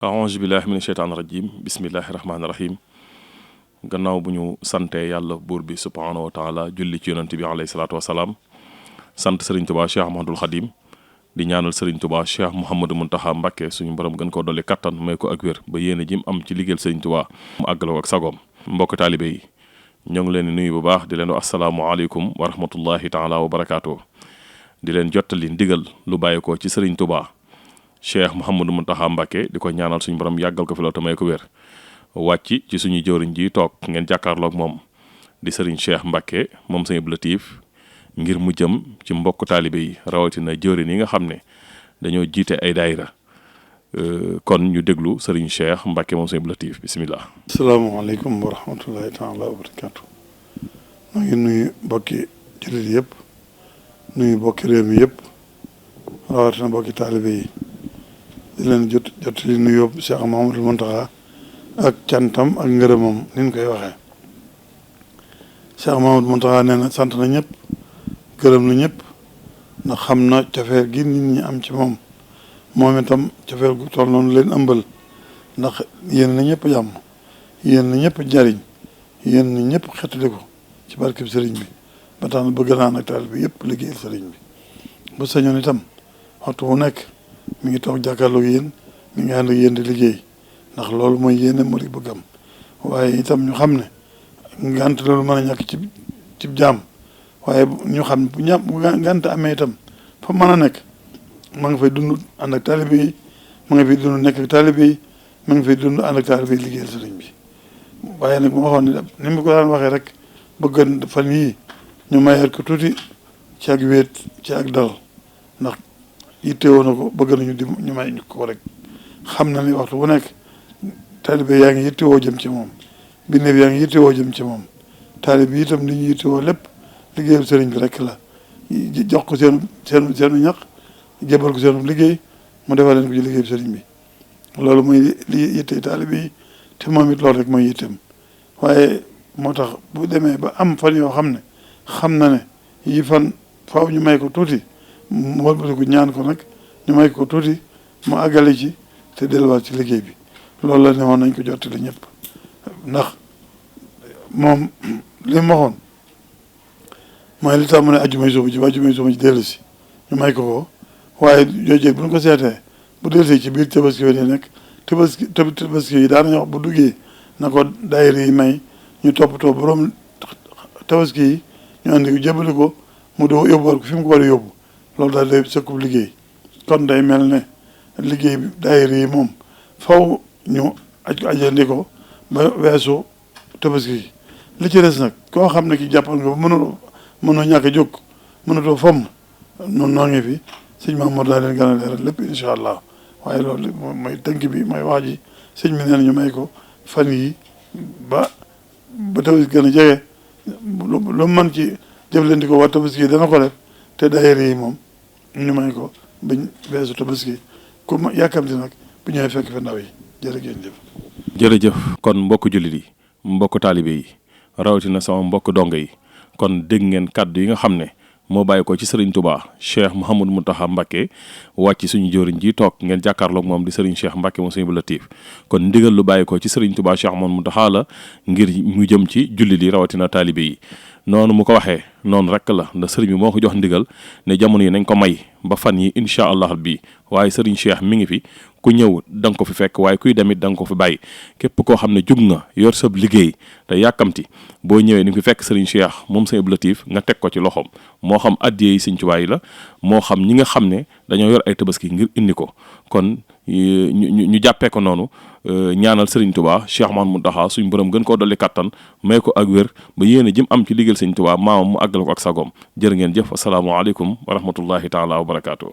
aousubillahi mina sheytaan rajim bismillahi rahmaani rahim gannaaw bu ñu santee yàlla buur bi subhaanahu wa taala julli ci yonent bi alayhi salaatu wasalaam sant sëriñ tubaa cheikh ahmadul xadim di ñaanal sëriñ tubaa cheikh mouhamadou muntaxa mbàkke suñu borom gën koo dolli kattan may ko ak wér ba yéene jim am ci liggéeyal sëriñ tubaa mu àggale ko ak sagoom mbokk taalibe yi ñoo ngi leen di nuyu bu baax di leen wax asalaamualeykum wa rahmatullahi taala wa barakaatu di leen jottali ndigal lu bàyyi ko ci sëriñ tubaa cheikh mouhamadou muntaxa mbàkke di ko ñaanal suñu borom yàggal ko fi la te may ko wér wàcc ci suñuy jëwriñ ji toog ngeen jàkkaarloog moom di sëriñ cheikh mbàkke moom sëñ Abdou Latif ngir mu jëm ci mbokk taalibe yi rawatina jëwriñ yi nga xam ne dañoo jiite ay daayira kon ñu déglu sëriñ cheikh mbàkke moom sëñ Abdou Latif bisimilah. asalaamaaleykum wa rahmatullahi taala wa barakaatu. maa ngi nuyu mbokki jullit yëpp nuyu mbokki réew mi yëpp rawatina mbokki taalibe yi di leen jot li nuyoo Cheikh Mouhamadou Mountakha ak cantam ak ngërëmam ni ñu koy waxee Cheikh Mouhamadou Mountakha nee na sant na ñëpp gërëm na ñëpp ndax xam na cofeel gi nit ñi am ci moom itam cofeel gu toll noonu leen ëmbal ndax yéen na ñëpp jàmm yéen na ñëpp jariñ yéen na ñëpp xettali ko ci barkeb sëriñ bi ba tax na bëgg naa nag taal bi yëpp liggéeyal sëriñ bi bu sañoon itam waxtu bu nekk mi ngi toog jàkkaarloog yéen mi ngi ànd ak yéen di liggéey ndax loolu mooy yéene moo di bëggam waaye itam ñu xam ne ngant loolu mën a ñàkk ci jaam waaye ñu xam ne bu ngant amee itam fa mën a nekk ma nga fay dund ànd ak taalibe yi ma nga fay dund nekk ak taalibe yi ma nga fay dund ànd ak taalibe yi liggéeyal sëriñ bi waaye nag moo waxoon ne ni mu ko daan waxee rek bëggan fan yii ñu mayal ko tuuti ci ak wéet ci ak dal ndax yittewoo na ko bëgg nañu di ñu may ñu ko rek xam na ni waxtu bu nekk taalibe yaa ngi yittewoo jëm ci moom bindeef yaa ngi yittewoo jëm ci moom taalibe yi itam li ñu yittewoo lépp liggéeyal sëriñ bi rek la jox ko seenu ñaq jébal ko seenu liggéey mu defal leen ko ci liggéeyal sëriñ bi loolu mooy li yittee taalibe yi te moom it loolu rek mooy yitteem waaye moo tax bu demee ba am fan yoo xam ne xam na ne yi fan faaw ñu may ko tuuti mu wëlbatiku ñaan ko nag ñu may ko tuuti mu àggale ci te delluwaat ci liggéey bi loolu la ne woon nañ ko jottali ñëpp ndax moom li mu waxoon mooy li tax mu ne ajjumay suba ci dellu si ñu may ko waaye jooju bu ñu ko seetee bu dellu si ci biir tabaski yi nekk tabaski yi daanañu wax bu duggee na ko daayira yi may ñu toppatoo borom tabaski yi ñu andi ko jëbali ko mu doo yóbbuwaat ko fi mu ko war a yóbbu loolu daal day sëkkub liggéey kon day mel ne liggéey bi daayira yi moom faw ñu ajandi ko ba weesu tabaski yi li ci des nag koo xam ne ki jàppal nga ba mënoo ñàkk a jóg mënatoo fomm noonu noo ngi fi sëñ Mamour daa leen gën a leeral lépp incha allah waaye loolu mooy tënk bi mooy wax ji sëñ bi nee na ñu may ko fan yi ba tabaski gën a jege lu mën ci jëflandi ko waa tabaski yi dana ko def te daayira yi moom ñu may ko bañ weesu tabaski ku ma yàkkamti nag bu ñëwee fekk fa ndaw yi jërëjëf kon mbokk jullit yi mbokk taalibe yi rawatina sama mbokk dongo yi kon dégg ngeen kàddu yi nga xam ne moo bàyyi ko ci sëriñ Touba cheikh Mouhamadou Mountakha Mbacké wàcc suñu jëwriñ ji toog ngeen jàkkaarloog moom di sëriñ cheikh Mbacké moom sëriñ Abdou Latif kon ndigal lu bàyyi ko ci sëriñ Touba cheikh Mouhamadou Mountakha la ngir mu jëm ci jullit yi rawatina taalibe yi noonu mu ko waxee noonu rek la ndax sëriñ bi moo ko jox ndigal ne jamono yi nañ ko may ba fan yi incha allah bi waaye sëriñ cheikh mi ngi fi ku ñëw da nga ko fi fekk waaye kuy demit da nga ko fi bàyyi képp koo xam ne jug nga yor sab liggéey te yàkkamti boo ñëwee ni nga fi fekk sëriñ cheikh moom sëriñ Abdou Latif nga teg ko ci loxoom moo xam addiyee yi sëriñ Tuubaa yi la moo xam ñi nga xam ne dañoo yor ay tabaski ngir indi ko kon ñu jàppee ko noonu ñaanal sëriñ Touba cheikh Mouhamadou Mountakha suñ borom gën koo dolli kattan may ko ak wér ba yéene jëm am ci liggéeyal sëriñ Touba maamam mu àggal ko ak sagoom jërë ngeen jëf asalaamaaleykum wa rahmatullahi taala wa barakaatu.